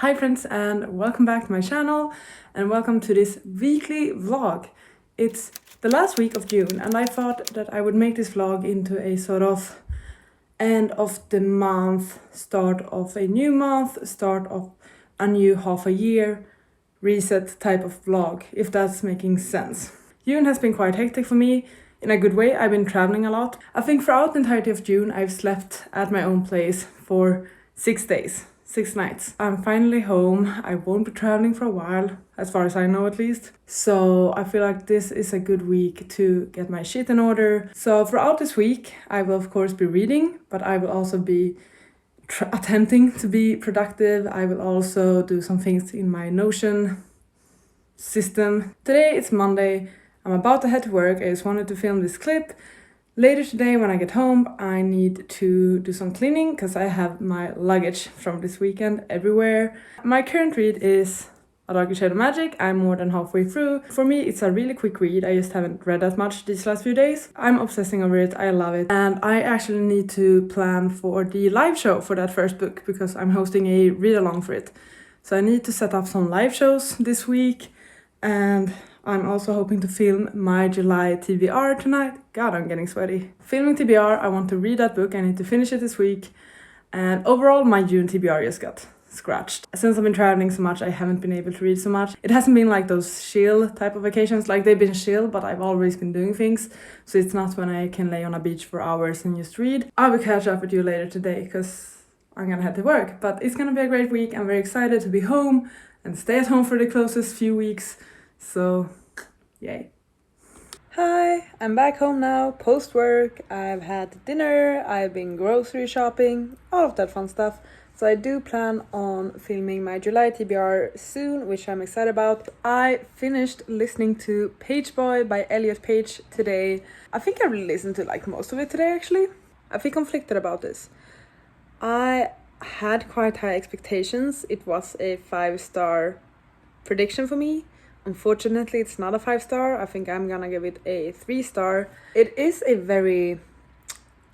Hi friends and welcome back to my channel and welcome to this weekly vlog. It's the last week of June and I thought that I would make this vlog into a sort of end of the month, start of a new month, start of a new half a year, reset type of vlog, if that's making sense. June has been quite hectic for me in a good way. I've been traveling a lot. I think throughout the entirety of June I've slept at my own place for 6 days. 6 nights. I'm finally home. I won't be traveling for a while, as far as I know at least. So I feel like this is a good week to get my shit in order. So throughout this week, I will of course be reading, but I will also be attempting to be productive. I will also do some things in my Notion system. Today it's Monday. I'm about to head to work. I just wanted to film this clip. Later today when I get home, I need to do some cleaning because I have my luggage from this weekend everywhere. My current read is A Darker Shade of Magic. I'm more than halfway through. For me, it's a really quick read. I just haven't read that much these last few days. I'm obsessing over it. I love it. And I actually need to plan for the live show for that first book because I'm hosting a read-along for it. So I need to set up some live shows this week. And I'm also hoping to film my July TBR tonight. God, I'm getting sweaty. Filming TBR, I want to read that book. I need to finish it this week. And overall, my June TBR just got scratched. Since I've been traveling so much, I haven't been able to read so much. It hasn't been like those chill type of vacations. Like they've been chill, but I've always been doing things. So it's not when I can lay on a beach for hours and just read. I will catch up with you later today because I'm gonna head to work. But it's gonna be a great week. I'm very excited to be home and stay at home for the closest few weeks. So, yay. Hi, I'm back home now, post-work. I've had dinner, I've been grocery shopping, all of that fun stuff. So I do plan on filming my July TBR soon, which I'm excited about. I finished listening to Pageboy by Elliot Page today. I think I really listened to like most of it today actually. I feel conflicted about this. I had quite high expectations. It was a 5-star prediction for me. Unfortunately, it's not a 5-star. I think I'm gonna give it a 3-star. It is a very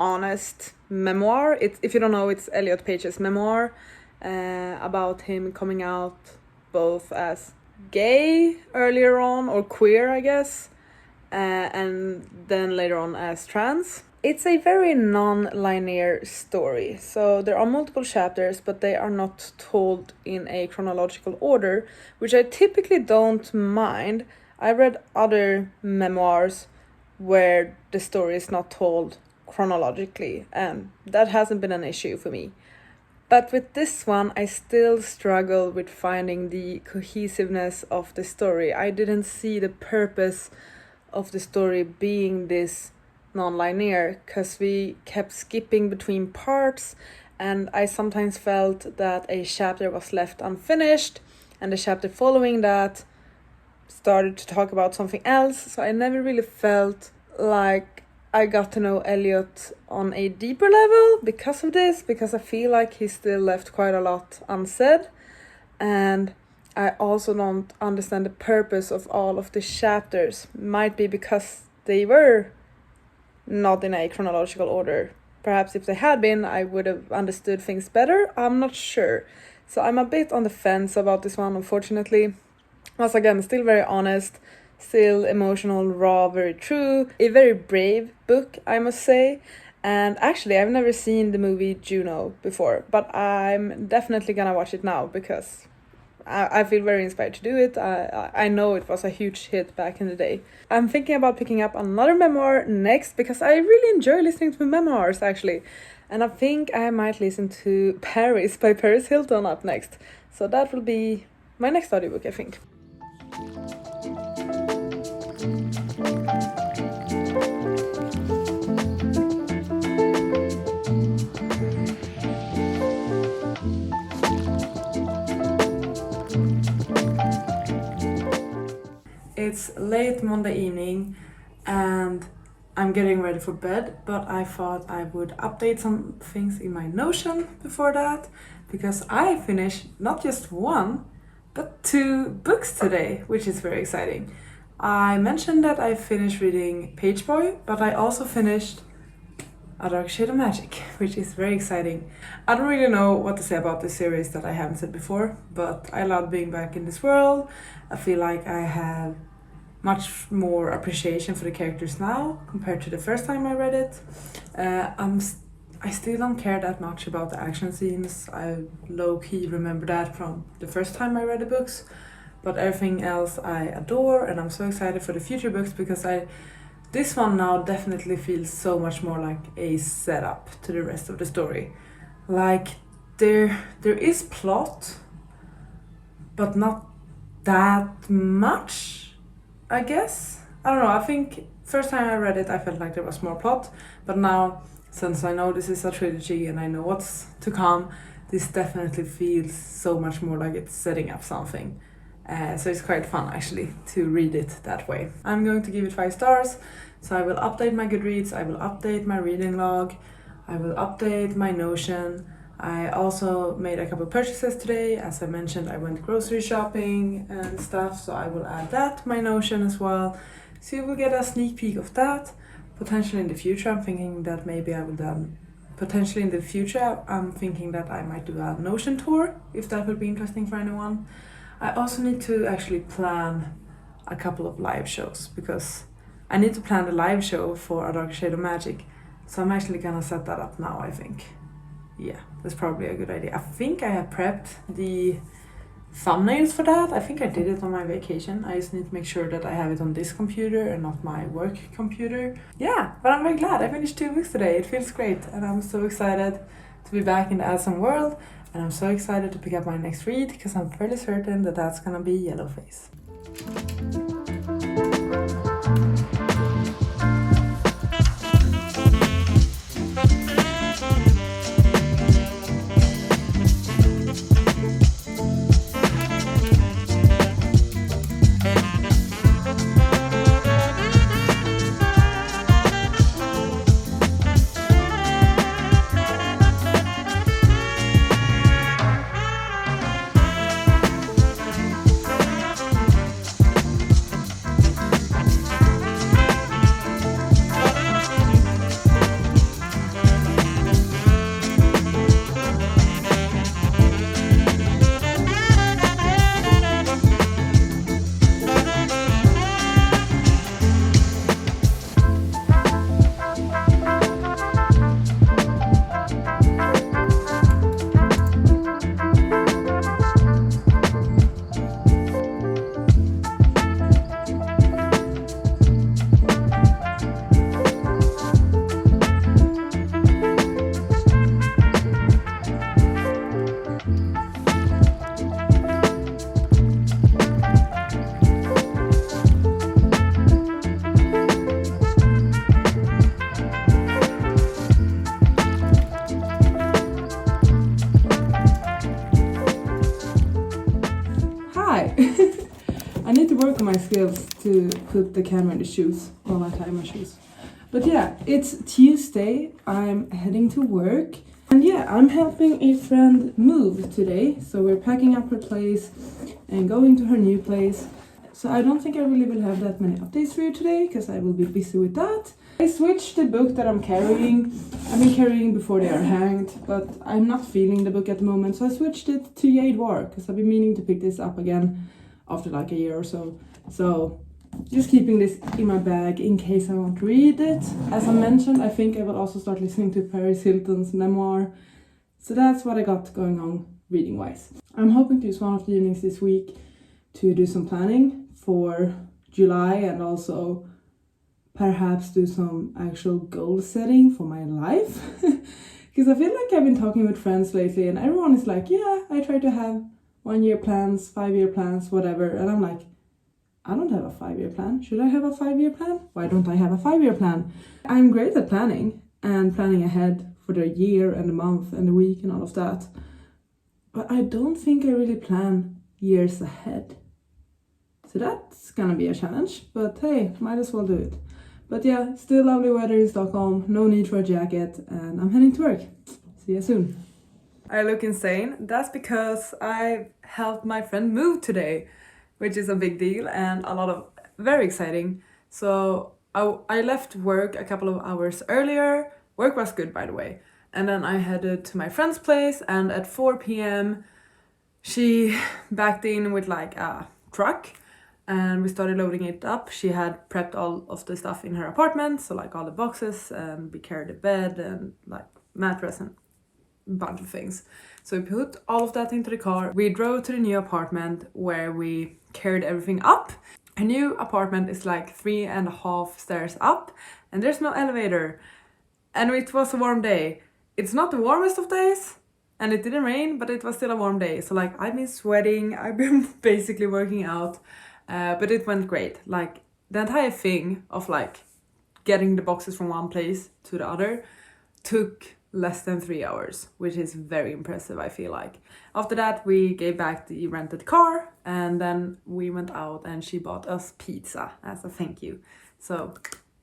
honest memoir. If you don't know, it's Elliot Page's memoir about him coming out both as gay earlier on, or queer, I guess, and then later on as trans. It's a very non-linear story, so there are multiple chapters, but they are not told in a chronological order, which I typically don't mind. I read other memoirs where the story is not told chronologically, and that hasn't been an issue for me. But with this one, I still struggle with finding the cohesiveness of the story. I didn't see the purpose of the story being this non-linear because we kept skipping between parts, and I sometimes felt that a chapter was left unfinished and the chapter following that started to talk about something else. So I never really felt like I got to know Elliot on a deeper level because of this, because I feel like he still left quite a lot unsaid, and I also don't understand the purpose of all of the chapters. Might be because they were not in a chronological order. Perhaps if they had been, I would have understood things better. I'm not sure. So I'm a bit on the fence about this one, unfortunately. Once again, still very honest, still emotional, raw, very true. A very brave book, I must say. And actually, I've never seen the movie Juno before, but I'm definitely gonna watch it now because I feel very inspired to do it. I know it was a huge hit back in the day. I'm thinking about picking up another memoir next because I really enjoy listening to memoirs actually. And I think I might listen to Paris by Paris Hilton up next. So that will be my next audiobook, I think. It's late Monday evening and I'm getting ready for bed, but I thought I would update some things in my Notion before that because I finished not just 1 but 2 books today, which is very exciting. I mentioned that I finished reading Pageboy, but I also finished A Dark Shade of Magic, which is very exciting. I don't really know what to say about this series that I haven't said before, but I love being back in this world. I feel like I have much more appreciation for the characters now compared to the first time I read it. I still don't care that much about the action scenes. I low-key remember that from the first time I read the books, but everything else I adore, and I'm so excited for the future books because this one now definitely feels so much more like a setup to the rest of the story. Like there is plot, but not that much, I guess. I don't know, I think first time I read it I felt like there was more plot, but now since I know this is a trilogy and I know what's to come, this definitely feels so much more like it's setting up something. So it's quite fun actually to read it that way. I'm going to give it 5 stars. So I will update my Goodreads, I will update my reading log, I will update my Notion. I also made a couple of purchases today. As I mentioned, I went grocery shopping and stuff, so I will add that to my Notion as well. So you will get a sneak peek of that. Potentially in the future, I'm thinking that maybe I will then potentially in the future, I'm thinking that I might do a Notion tour, if that would be interesting for anyone. I also need to actually plan a couple of live shows, because I need to plan the live show for A Dark Shade of Magic. So I'm actually gonna set that up now, I think. Yeah, that's probably a good idea. I think I have prepped the thumbnails for that. I think I did it on my vacation. I just need to make sure that I have it on this computer and not my work computer. Yeah, but I'm very glad. I finished 2 books today. It feels great, and I'm so excited to be back in the awesome world. And I'm so excited to pick up my next read because I'm fairly certain that that's gonna be Yellowface. I need to work on my skills to put the camera in the shoes while I tie my shoes. But yeah, it's Tuesday, I'm heading to work. And yeah, I'm helping a friend move today. So we're packing up her place and going to her new place. So I don't think I really will have that many updates for you today because I will be busy with that. I switched the book that I'm carrying. I've been carrying before they are hanged, but I'm not feeling the book at the moment. So I switched it to Jade War because I've been meaning to pick this up again after like a year or so. So just keeping this in my bag in case I want to read it. As I mentioned, I think I will also start listening to Paris Hilton's memoir. So that's what I got going on reading wise. I'm hoping to use one of the evenings this week to do some planning for July and also perhaps do some actual goal setting for my life. Because I feel like I've been talking with friends lately and everyone is like, yeah, I try to have 1 year plans, 5 year plans, whatever. And I'm like, I don't have a 5 year plan. Should I have a 5 year plan? Why don't I have a 5 year plan? I'm great at planning and planning ahead for the year and the month and the week and all of that. But I don't think I really plan years ahead. So that's gonna be a challenge, but hey, might as well do it. But yeah, still lovely weather in Stockholm, no need for a jacket, and I'm heading to work. See you soon. I look insane. That's because I helped my friend move today, which is a big deal and a lot of very exciting. So I left work a couple of hours earlier, Work was good, by the way. And then I headed to my friend's place, and at 4 p.m. she backed in with like a truck, and we started loading it up. She had prepped all of the stuff in her apartment, so like all the boxes, and we carried a bed and like mattress and a bunch of things. So we put all of that into the car. We drove to the new apartment where we carried everything up. A new apartment is like 3.5 stairs up, and there's no elevator. And it was a warm day. It's not the warmest of days, and it didn't rain, but it was still a warm day. So like I've been sweating, I've been basically working out, but it went great. Like the entire thing of like getting the boxes from one place to the other took less than 3 hours, which is very impressive, I feel like. After that, we gave back the rented car, and then we went out and she bought us pizza as a thank you. So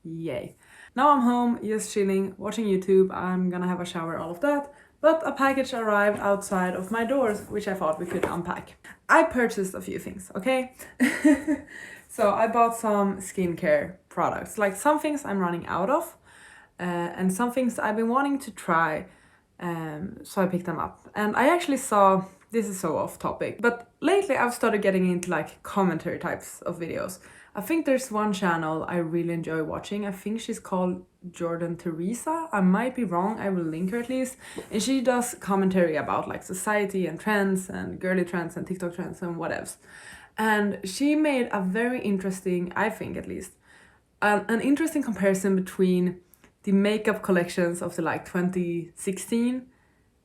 yay. Now I'm home, just chilling, watching YouTube. I'm gonna have a shower, all of that. But a package arrived outside of my doors, which I thought we could unpack. I purchased a few things, okay? So I bought some skincare products, like some things I'm running out of, and some things I've been wanting to try, so I picked them up. And I actually saw, this is so off topic, but lately I've started getting into like commentary types of videos. I think there's one channel I really enjoy watching. I think she's called Jordan Teresa. I might be wrong, I will link her at least. And she does commentary about like society and trends and girly trends and TikTok trends and whatevs. And she made a very interesting, I think at least, an interesting comparison between the makeup collections of the like 2016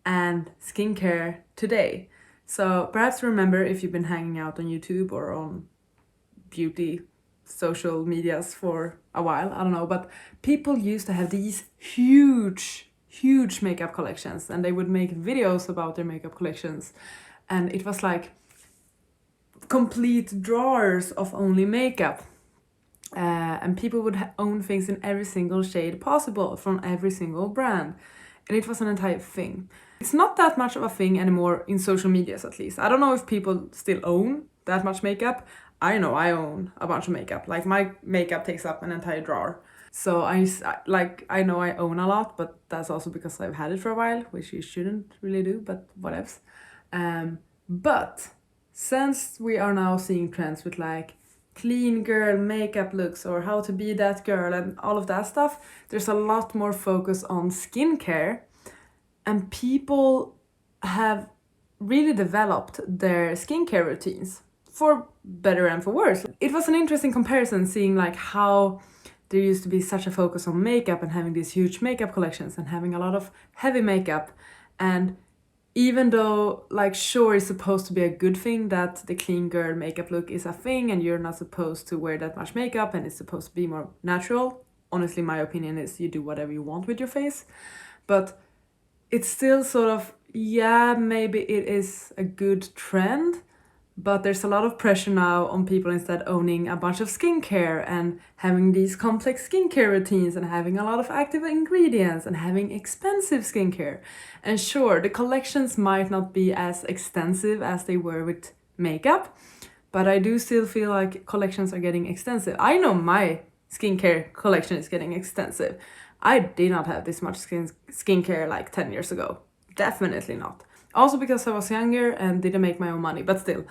and skincare today. So perhaps remember, if you've been hanging out on YouTube or on beauty social medias for a while, I don't know, but people used to have these huge makeup collections, and they would make videos about their makeup collections, and it was like complete drawers of only makeup. And people would own things in every single shade possible from every single brand. And it was an entire thing. It's not that much of a thing anymore in social medias, at least. I don't know if people still own that much makeup. I know I own a bunch of makeup. Like my makeup takes up an entire drawer. So I know I own a lot, but that's also because I've had it for a while, which you shouldn't really do, but whatevs. But since we are now seeing trends with like clean girl makeup looks or how to be that girl and all of that stuff, there's a lot more focus on skincare, and people have really developed their skincare routines for better and for worse. It was an interesting comparison, seeing like how there used to be such a focus on makeup and having these huge makeup collections and having a lot of heavy makeup, and even though, like, sure, it's supposed to be a good thing that the clean girl makeup look is a thing and you're not supposed to wear that much makeup and it's supposed to be more natural. Honestly, my opinion is you do whatever you want with your face. But it's still sort of, yeah, maybe it is a good trend, but there's a lot of pressure now on people instead owning a bunch of skincare and having these complex skincare routines and having a lot of active ingredients and having expensive skincare. And sure, the collections might not be as extensive as they were with makeup, but I do still feel like collections are getting extensive. I know my skincare collection is getting extensive. I did not have this much skincare like 10 years ago. Definitely not. Also because I was younger and didn't make my own money, but still.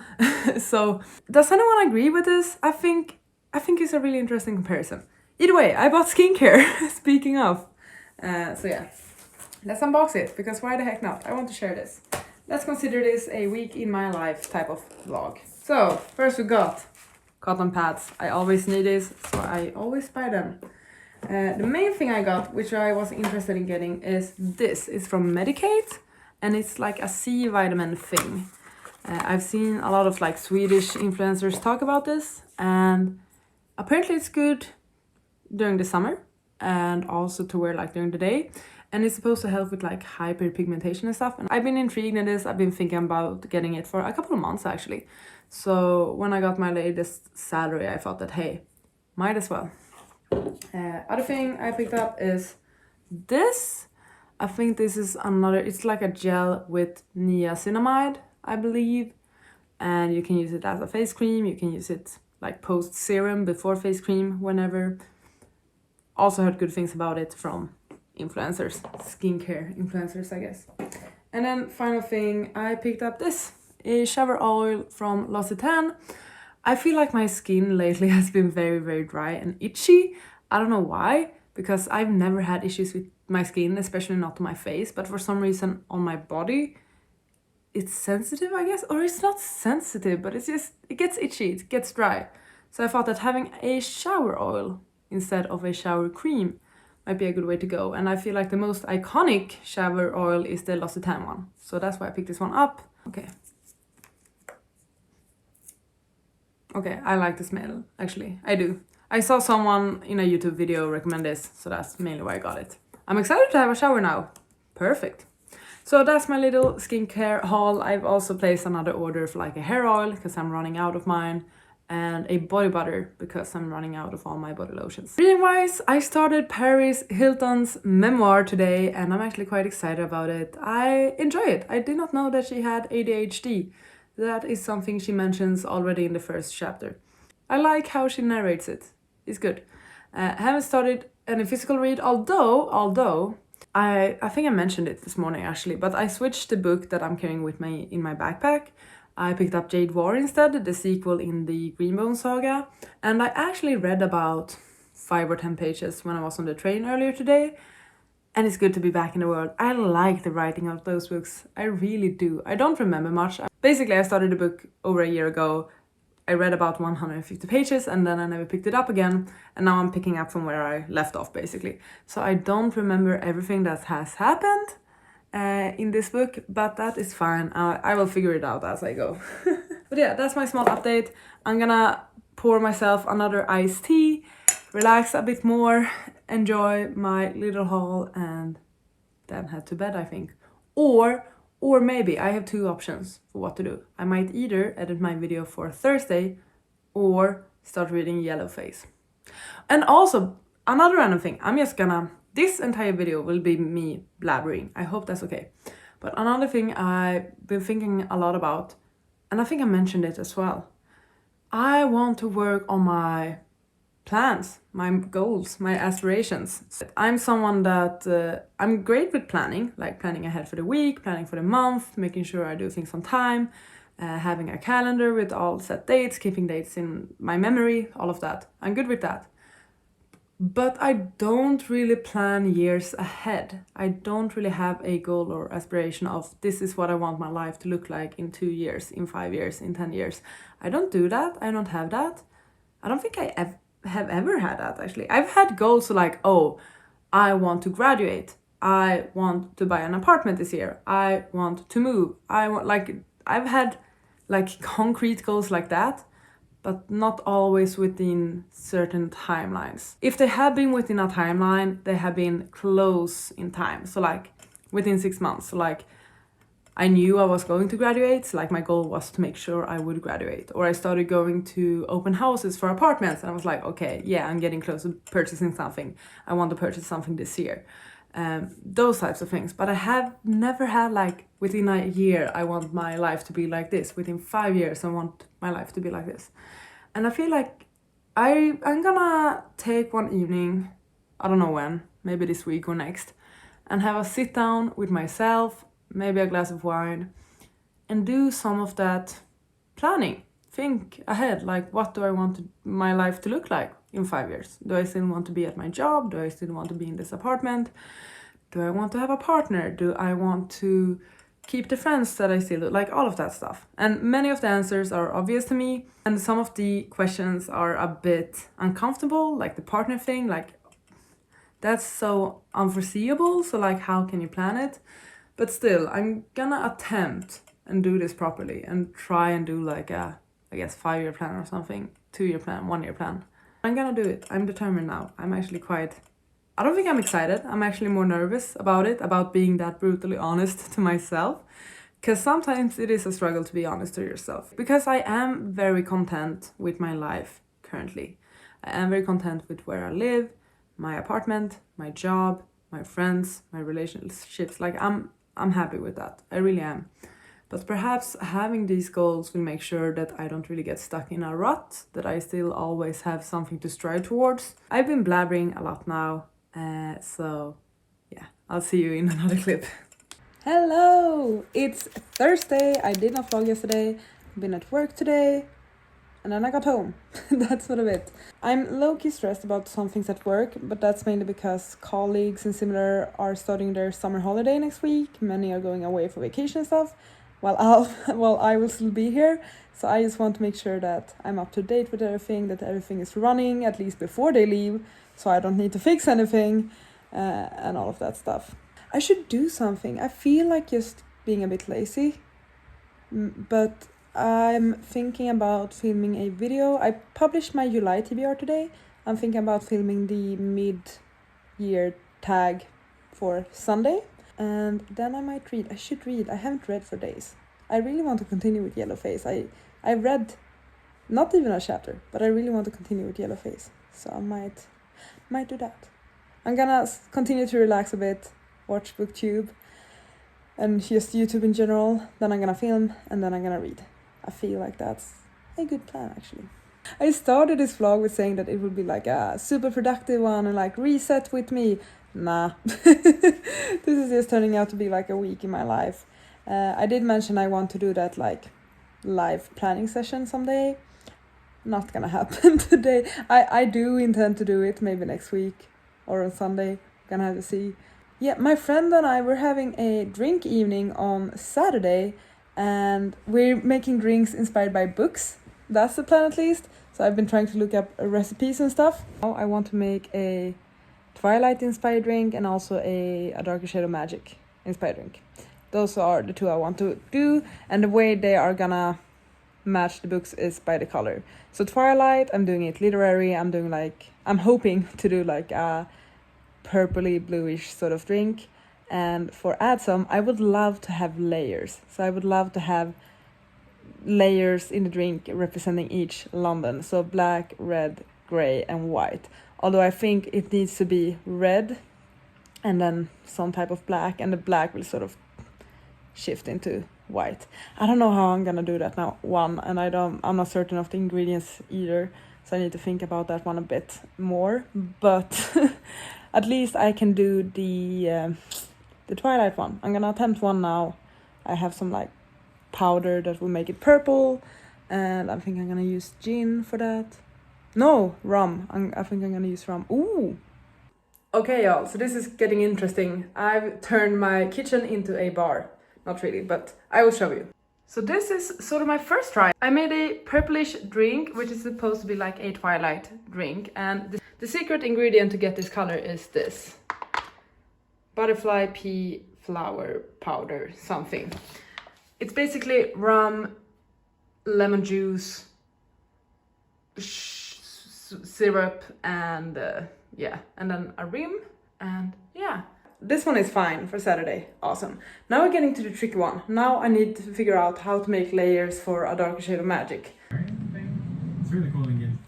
So, does anyone agree with this? I think it's a really interesting comparison. Either way, I bought skincare, speaking of. So yeah, let's unbox it, because why the heck not? I want to share this. Let's consider this a week in my life type of vlog. So, first we got cotton pads. I always need this, so I always buy them. The main thing I got, which I was interested in getting, is this. It's from Medicaid. And it's like a C vitamin thing. I've seen a lot of like Swedish influencers talk about this, and apparently it's good during the summer and also to wear like during the day. And it's supposed to help with like hyperpigmentation and stuff. And I've been intrigued in this. I've been thinking about getting it for a couple of months actually. So when I got my latest salary, I thought that, hey, might as well. Other thing I picked up is this. I think this is another, it's like a gel with niacinamide, I believe. And you can use it as a face cream. You can use it like post serum before face cream, whenever. Also heard good things about it from influencers, skincare influencers, I guess. And then final thing, I picked up this, a shower oil from L'Occitane. I feel like my skin lately has been very, very dry and itchy. I don't know why, because I've never had issues with my skin, especially not on my face, but for some reason on my body, it's sensitive, I guess, or it's not sensitive, but it's just, it gets itchy, it gets dry. So I thought that having a shower oil instead of a shower cream might be a good way to go. And I feel like the most iconic shower oil is the L'Occitane one. So that's why I picked this one up. Okay, I like the smell, actually, I do. I saw someone in a YouTube video recommend this, so that's mainly why I got it. I'm excited to have a shower now. Perfect. So that's my little skincare haul. I've also placed another order for like a hair oil because I'm running out of mine, and a body butter because I'm running out of all my body lotions. Reading wise, I started Paris Hilton's memoir today and I'm actually quite excited about it. I enjoy it. I did not know that she had ADHD. That is something she mentions already in the first chapter. I like how she narrates it. It's good. I haven't started any physical read, although I think I mentioned it this morning actually, but I switched the book that I'm carrying with me in my backpack. I picked up Jade War instead, the sequel in the Greenbone saga, and I actually read about 5 or 10 pages when I was on the train earlier today, and it's good to be back in the world. I like the writing of those books, I really do. I don't remember much. Basically, I started the book over a year ago. I read about 150 pages and then I never picked it up again, and now I'm picking up from where I left off basically. So I don't remember everything that has happened in this book, but that is fine. I will figure it out as I go. But yeah, that's my small update. I'm gonna pour myself another iced tea, relax a bit more, enjoy my little haul, and then head to bed, I think. Or maybe I have 2 options for what to do. I might either edit my video for Thursday or start reading Yellowface. And also, another random thing, this entire video will be me blabbering. I hope that's okay. But another thing I've been thinking a lot about, and I think I mentioned it as well, I want to work on my plans, my goals, my aspirations. I'm someone that I'm great with planning, like planning ahead for the week, planning for the month, making sure I do things on time, having a calendar with all set dates, keeping dates in my memory, all of that. I'm good with that. But I don't really plan years ahead. I don't really have a goal or aspiration of this is what I want my life to look like in 2 years, in 5 years, in 10 years. I don't do that. I don't have that. I don't think I have ever had that actually. I've had goals like, oh, I want to graduate. I want to buy an apartment this year. I want to move. I've had like concrete goals like that, but not always within certain timelines. If they have been within a timeline, they have been close in time. So like within 6 months. So like I knew I was going to graduate, so like my goal was to make sure I would graduate. Or I started going to open houses for apartments and I was like, okay, yeah, I'm getting close to purchasing something. I want to purchase something this year. Those types of things. But I have never had like within a year, I want my life to be like this. Within 5 years, I want my life to be like this. And I feel like I'm gonna take one evening, I don't know when, maybe this week or next, and have a sit down with myself, maybe a glass of wine, and do some of that planning. Think ahead, like what do I want my life to look like in 5 years? Do I still want to be at my job? Do I still want to be in this apartment? Do I want to have a partner? Do I want to keep the friends that I still like, all of that stuff? And many of the answers are obvious to me, and some of the questions are a bit uncomfortable, like the partner thing, like that's so unforeseeable, so like how can you plan it? But still, I'm gonna attempt and do this properly and try and do like a, I guess, 5-year plan or something, 2-year plan, 1-year plan. I'm gonna do it. I'm determined now. I'm actually quite, I don't think I'm excited. I'm actually more nervous about it, about being that brutally honest to myself. Because sometimes it is a struggle to be honest to yourself. Because I am very content with my life currently. I am very content with where I live, my apartment, my job, my friends, my relationships. Like I'm happy with that. I really am. But perhaps having these goals will make sure that I don't really get stuck in a rut, that I still always have something to strive towards. I've been blabbering a lot now, so I'll see you in another clip. Hello! It's Thursday. I did not vlog yesterday. I've been at work today. And then I got home. That's sort of it. I'm low-key stressed about some things at work, but that's mainly because colleagues and similar are starting their summer holiday next week. Many are going away for vacation and stuff, while I will still be here. So I just want to make sure that I'm up to date with everything, that everything is running at least before they leave, so I don't need to fix anything, and all of that stuff. I should do something. I feel like just being a bit lazy, but I'm thinking about filming a video. I published my July TBR today. I'm thinking about filming the mid-year tag for Sunday. And then I might read. I should read. I haven't read for days. I really want to continue with Yellowface. I read not even a chapter, but I really want to continue with Yellowface. So I might do that. I'm gonna continue to relax a bit, watch BookTube, and just YouTube in general. Then I'm gonna film, and then I'm gonna read. I feel like that's a good plan, actually. I started this vlog with saying that it would be like a super productive one and like reset with me. Nah. This is just turning out to be like a week in my life. I did mention I want to do that like live planning session someday. Not gonna happen today. I do intend to do it maybe next week or on Sunday. Gonna have to see. Yeah, my friend and I were having a drink evening on Saturday, and we're making drinks inspired by books. That's the plan at least. So I've been trying to look up recipes and stuff. Now I want to make a Twilight inspired drink and also a Darker Shade of Magic inspired drink. Those are the two I want to do, and the way they are gonna match the books is by the color. So Twilight, I'm doing it literary. I'm hoping to do like a purpley bluish sort of drink. And for Adsum, I would love to have layers. So I would love to have layers in the drink representing each London. So black, red, grey, and white. Although I think it needs to be red and then some type of black, and the black will sort of shift into white. I don't know how I'm gonna do that now, and I'm not certain of the ingredients either. So I need to think about that one a bit more. But at least I can do the Twilight one. I'm gonna attempt one now. I have some like powder that will make it purple, and I think I'm gonna use gin for that. No, rum. I think I'm gonna use rum. Ooh. Okay, y'all, so this is getting interesting. I've turned my kitchen into a bar. Not really, but I will show you. So this is sort of my first try. I made a purplish drink, which is supposed to be like a Twilight drink, and the secret ingredient to get this color is this. Butterfly pea flower powder something. It's basically rum, lemon juice, syrup, and yeah, and then a rim, and yeah. This one is fine for Saturday. Awesome. Now we're getting to the tricky one. Now I need to figure out how to make layers for A Darker Shade of Magic. It's really cool again.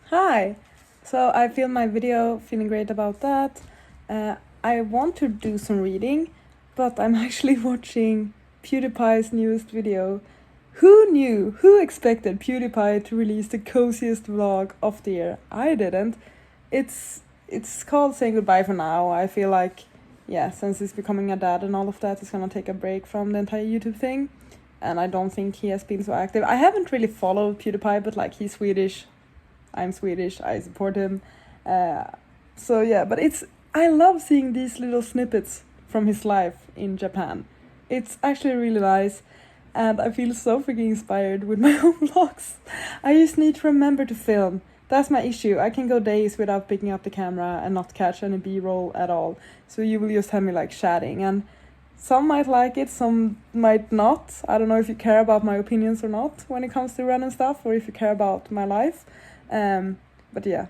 Hi. So I filmed my video, feeling great about that. I want to do some reading, but I'm actually watching PewDiePie's newest video. Who knew? Who expected PewDiePie to release the coziest vlog of the year? I didn't. It's called Saying Goodbye for Now. I feel like, yeah, since he's becoming a dad and all of that, he's gonna take a break from the entire YouTube thing. And I don't think he has been so active. I haven't really followed PewDiePie, but like, he's Swedish. I'm Swedish. I support him. So yeah, but I love seeing these little snippets from his life in Japan. It's actually really nice, and I feel so freaking inspired with my own vlogs. I just need to remember to film. That's my issue. I can go days without picking up the camera and not catch any B-roll at all. So you will just have me like chatting, and some might like it, some might not. I don't know if you care about my opinions or not when it comes to random stuff, or if you care about my life. But yeah.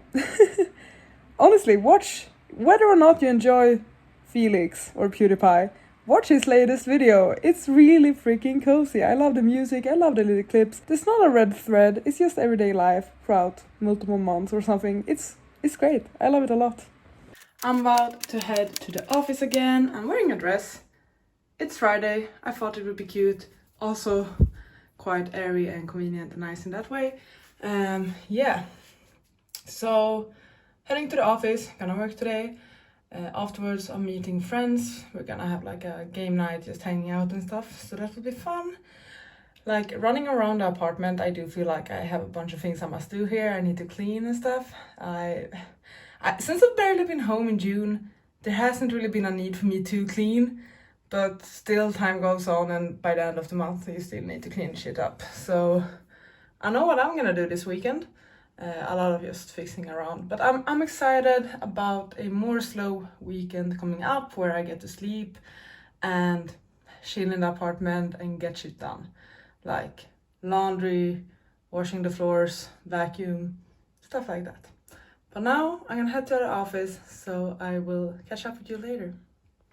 Honestly, watch. Whether or not you enjoy Felix or PewDiePie, watch his latest video. It's really freaking cozy. I love the music, I love the little clips. There's not a red thread, it's just everyday life throughout multiple months or something. It's great. I love it a lot. I'm about to head to the office again. I'm wearing a dress. It's Friday. I thought it would be cute. Also quite airy and convenient and nice in that way. Yeah. So heading to the office, gonna work today. Afterwards, I'm meeting friends. We're gonna have like a game night, just hanging out and stuff. So that will be fun. Like running around the apartment, I do feel like I have a bunch of things I must do here. I need to clean and stuff. Since I've barely been home in June, there hasn't really been a need for me to clean. But still, time goes on, and by the end of the month, you still need to clean shit up. So I know what I'm gonna do this weekend. A lot of just fixing around, but I'm excited about a more slow weekend coming up where I get to sleep and chill in the apartment and get shit done, like laundry, washing the floors, vacuum, stuff like that. But now I'm gonna head to the office, so I will catch up with you later.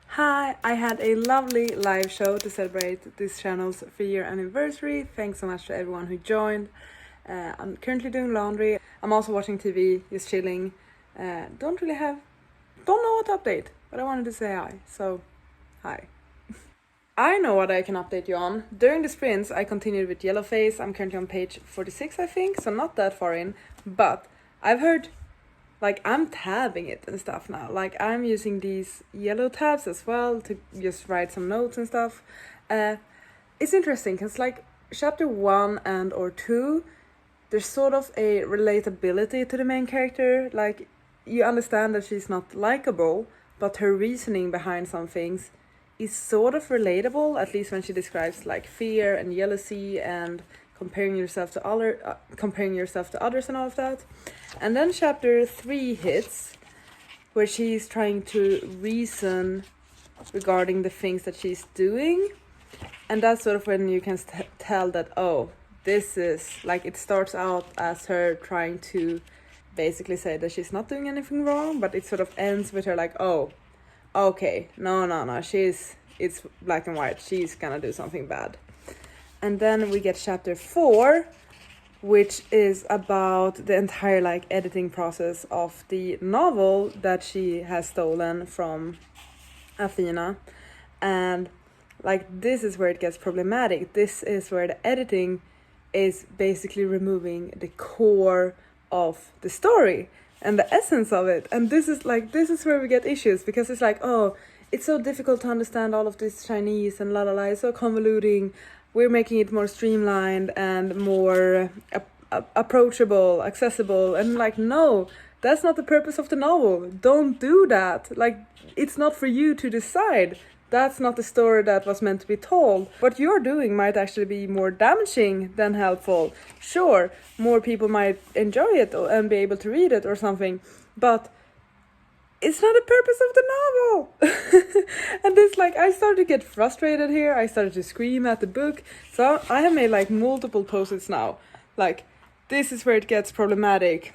Hi, I had a lovely live show to celebrate this channel's 3-year anniversary. Thanks so much to everyone who joined. I'm currently doing laundry. I'm also watching TV, just chilling. Don't know what to update, but I wanted to say hi, so hi. I know what I can update you on. During the sprints, I continued with Yellowface. I'm currently on page 46, I think, so not that far in. But I've heard, like, I'm tabbing it and stuff now. Like, I'm using these yellow tabs as well to just write some notes and stuff. It's interesting, because, like, chapter 1 and or 2, there's sort of a relatability to the main character. Like, you understand that she's not likable, but her reasoning behind some things is sort of relatable, at least when she describes like fear and jealousy and comparing yourself to others and all of that. And then chapter 3 hits, where she's trying to reason regarding the things that she's doing, and that's sort of when you can tell that, oh, this is like, it starts out as her trying to basically say that she's not doing anything wrong, but it sort of ends with her like, oh, okay, no, it's black and white, she's gonna do something bad. And then we get chapter 4, which is about the entire like editing process of the novel that she has stolen from Athena. And like, this is where it gets problematic. This is where the editing is basically removing the core of the story and the essence of it. And this is where we get issues, because it's like, oh, it's so difficult to understand all of this Chinese and it's so convoluting. We're making it more streamlined and more approachable, accessible. And like, no, that's not the purpose of the novel. Don't do that. Like, it's not for you to decide. That's not the story that was meant to be told. What you're doing might actually be more damaging than helpful. Sure, more people might enjoy it and be able to read it or something, but it's not the purpose of the novel. And it's like, I started to get frustrated here. I started to scream at the book. So I have made like multiple post-its now. Like, this is where it gets problematic.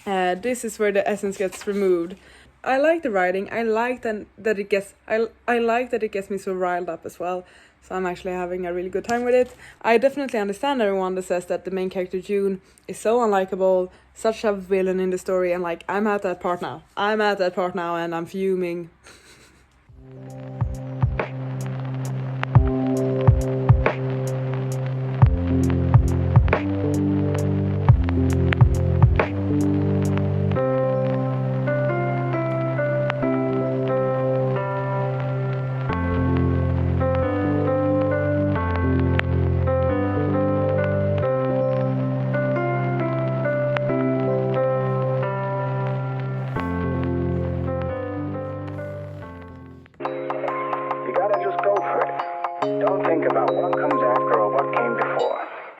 This is where the essence gets removed. I like the writing. I like that it gets me so riled up as well. So I'm actually having a really good time with it. I definitely understand everyone that says that the main character June is so unlikable, such a villain in the story, and like, I'm at that part now and I'm fuming.